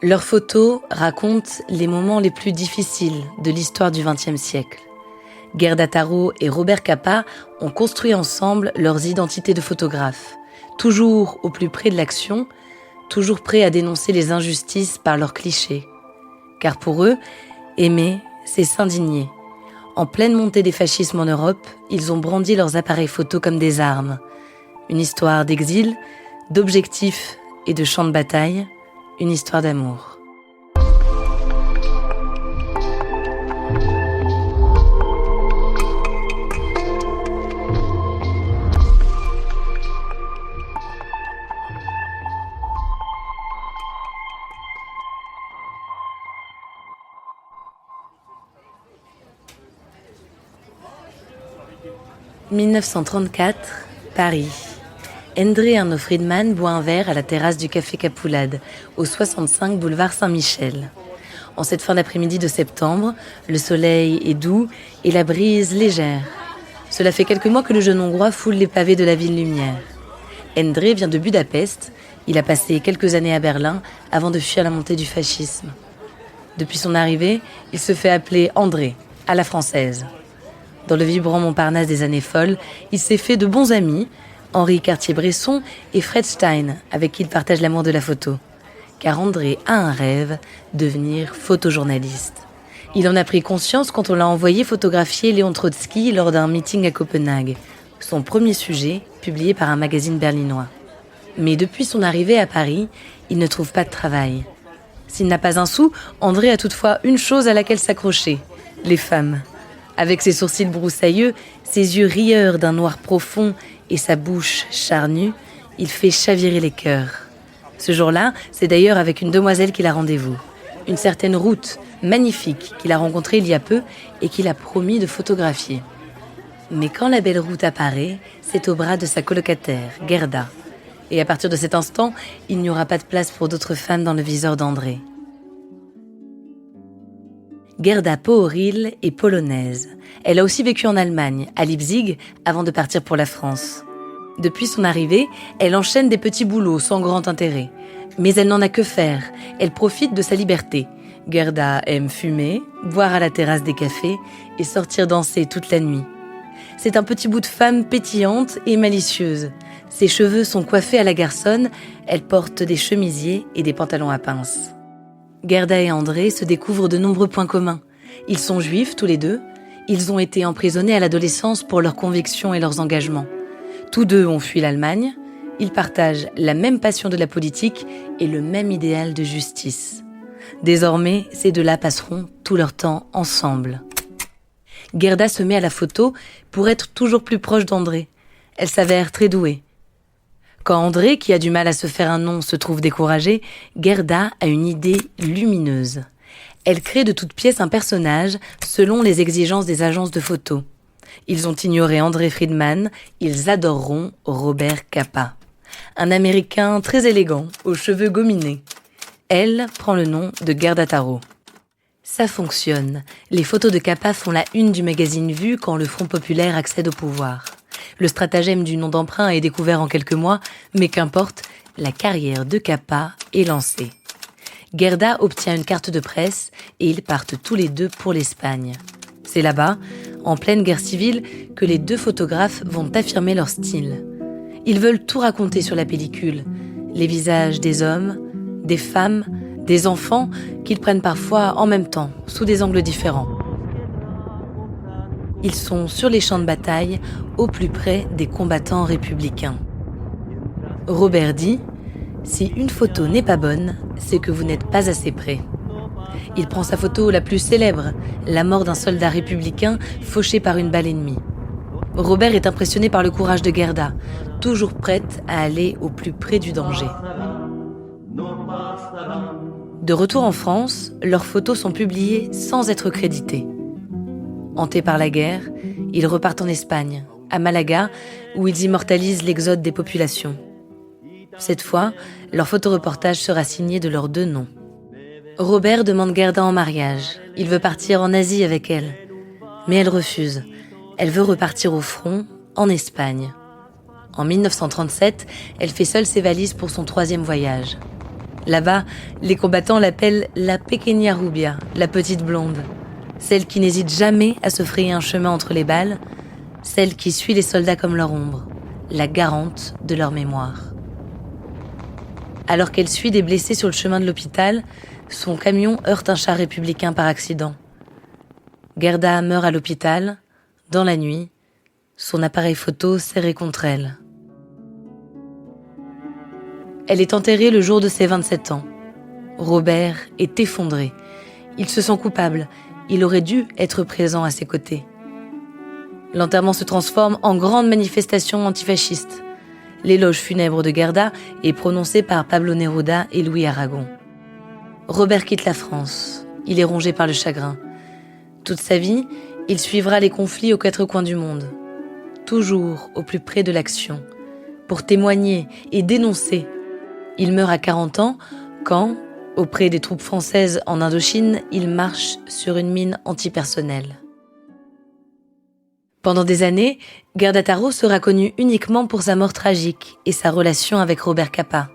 Leurs photos racontent les moments les plus difficiles de l'histoire du XXe siècle. Gerda Taro et Robert Capa ont construit ensemble leurs identités de photographes, toujours au plus près de l'action, toujours prêts à dénoncer les injustices par leurs clichés. Car pour eux, aimer, c'est s'indigner. En pleine montée des fascismes en Europe, ils ont brandi leurs appareils photos comme des armes. Une histoire d'exil, d'objectifs et de champs de bataille, une histoire d'amour. 1934, Paris. Endre Arnaud Friedman boit un verre à la terrasse du Café Capoulade, au 65 boulevard Saint-Michel. En cette fin d'après-midi de septembre, le soleil est doux et la brise légère. Cela fait quelques mois que le jeune Hongrois foule les pavés de la ville lumière. Endre vient de Budapest. Il a passé quelques années à Berlin avant de fuir la montée du fascisme. Depuis son arrivée, il se fait appeler André, à la française. Dans le vibrant Montparnasse des années folles, il s'est fait de bons amis, Henri Cartier-Bresson et Fred Stein, avec qui il partage l'amour de la photo. Car André a un rêve, devenir photojournaliste. Il en a pris conscience quand on l'a envoyé photographier Léon Trotsky lors d'un meeting à Copenhague, son premier sujet publié par un magazine berlinois. Mais depuis son arrivée à Paris, il ne trouve pas de travail. S'il n'a pas un sou, André a toutefois une chose à laquelle s'accrocher, les femmes. Avec ses sourcils broussailleux, ses yeux rieurs d'un noir profond et sa bouche charnue, il fait chavirer les cœurs. Ce jour-là, c'est d'ailleurs avec une demoiselle qu'il a rendez-vous. Une certaine Ruth, magnifique, qu'il a rencontrée il y a peu et qu'il a promis de photographier. Mais quand la belle Ruth apparaît, c'est au bras de sa colocataire, Gerda. Et à partir de cet instant, il n'y aura pas de place pour d'autres femmes dans le viseur d'André. Gerda Pooril est polonaise. Elle a aussi vécu en Allemagne, à Leipzig, avant de partir pour la France. Depuis son arrivée, elle enchaîne des petits boulots sans grand intérêt. Mais elle n'en a que faire. Elle profite de sa liberté. Gerda aime fumer, boire à la terrasse des cafés et sortir danser toute la nuit. C'est un petit bout de femme pétillante et malicieuse. Ses cheveux sont coiffés à la garçonne. Elle porte des chemisiers et des pantalons à pinces. Gerda et André se découvrent de nombreux points communs. Ils sont juifs tous les deux. Ils ont été emprisonnés à l'adolescence pour leurs convictions et leurs engagements. Tous deux ont fui l'Allemagne. Ils partagent la même passion de la politique et le même idéal de justice. Désormais, ces deux-là passeront tout leur temps ensemble. Gerda se met à la photo pour être toujours plus proche d'André. Elle s'avère très douée. Quand André, qui a du mal à se faire un nom, se trouve découragé, Gerda a une idée lumineuse. Elle crée de toutes pièces un personnage selon les exigences des agences de photos. Ils ont ignoré André Friedman, ils adoreront Robert Capa. Un Américain très élégant, aux cheveux gominés. Elle prend le nom de Gerda Taro. Ça fonctionne. Les photos de Capa font la une du magazine Vue quand le Front populaire accède au pouvoir. Le stratagème du nom d'emprunt est découvert en quelques mois, mais qu'importe, la carrière de Capa est lancée. Gerda obtient une carte de presse et ils partent tous les deux pour l'Espagne. C'est là-bas, en pleine guerre civile, que les deux photographes vont affirmer leur style. Ils veulent tout raconter sur la pellicule, les visages des hommes, des femmes, des enfants qu'ils prennent parfois en même temps, sous des angles différents. Ils sont sur les champs de bataille, au plus près des combattants républicains. Robert dit « Si une photo n'est pas bonne, c'est que vous n'êtes pas assez près ». Il prend sa photo la plus célèbre, la mort d'un soldat républicain fauché par une balle ennemie. Robert est impressionné par le courage de Gerda, toujours prête à aller au plus près du danger. De retour en France, leurs photos sont publiées sans être créditées. Hantés par la guerre, ils repartent en Espagne, à Malaga, où ils immortalisent l'exode des populations. Cette fois, leur photoreportage sera signé de leurs deux noms. Robert demande Gerda en mariage. Il veut partir en Asie avec elle. Mais elle refuse. Elle veut repartir au front, en Espagne. En 1937, elle fait seule ses valises pour son 3e voyage. Là-bas, les combattants l'appellent la Pequeña Rubia, la petite blonde. Celle qui n'hésite jamais à se frayer un chemin entre les balles, celle qui suit les soldats comme leur ombre, la garante de leur mémoire. Alors qu'elle suit des blessés sur le chemin de l'hôpital, son camion heurte un char républicain par accident. Gerda meurt à l'hôpital, dans la nuit, son appareil photo serré contre elle. Elle est enterrée le jour de ses 27 ans. Robert est effondré. Il se sent coupable. Il aurait dû être présent à ses côtés. L'enterrement se transforme en grande manifestation antifasciste. L'éloge funèbre de Gerda est prononcé par Pablo Neruda et Louis Aragon. Robert quitte la France. Il est rongé par le chagrin. Toute sa vie, il suivra les conflits aux quatre coins du monde. Toujours au plus près de l'action, pour témoigner et dénoncer. Il meurt à 40 ans quand, auprès des troupes françaises en Indochine, il marche sur une mine antipersonnelle. Pendant des années, Gerda Taro sera connue uniquement pour sa mort tragique et sa relation avec Robert Capa.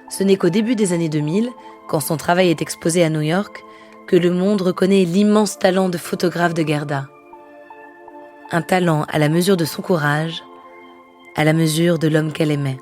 Ce n'est qu'au début des années 2000, quand son travail est exposé à New York, que le monde reconnaît l'immense talent de photographe de Gerda. Un talent à la mesure de son courage, à la mesure de l'homme qu'elle aimait.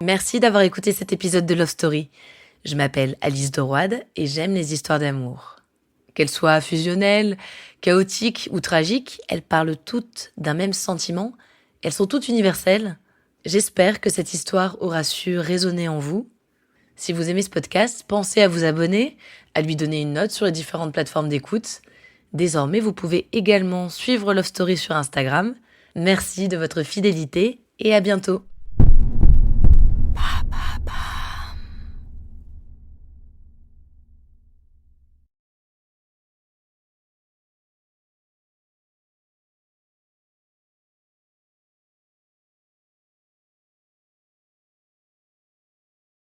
Merci d'avoir écouté cet épisode de Love Story. Je m'appelle Alice de Roide et j'aime les histoires d'amour. Qu'elles soient fusionnelles, chaotiques ou tragiques, elles parlent toutes d'un même sentiment. Elles sont toutes universelles. J'espère que cette histoire aura su résonner en vous. Si vous aimez ce podcast, pensez à vous abonner, à lui donner une note sur les différentes plateformes d'écoute. Désormais, vous pouvez également suivre Love Story sur Instagram. Merci de votre fidélité et à bientôt.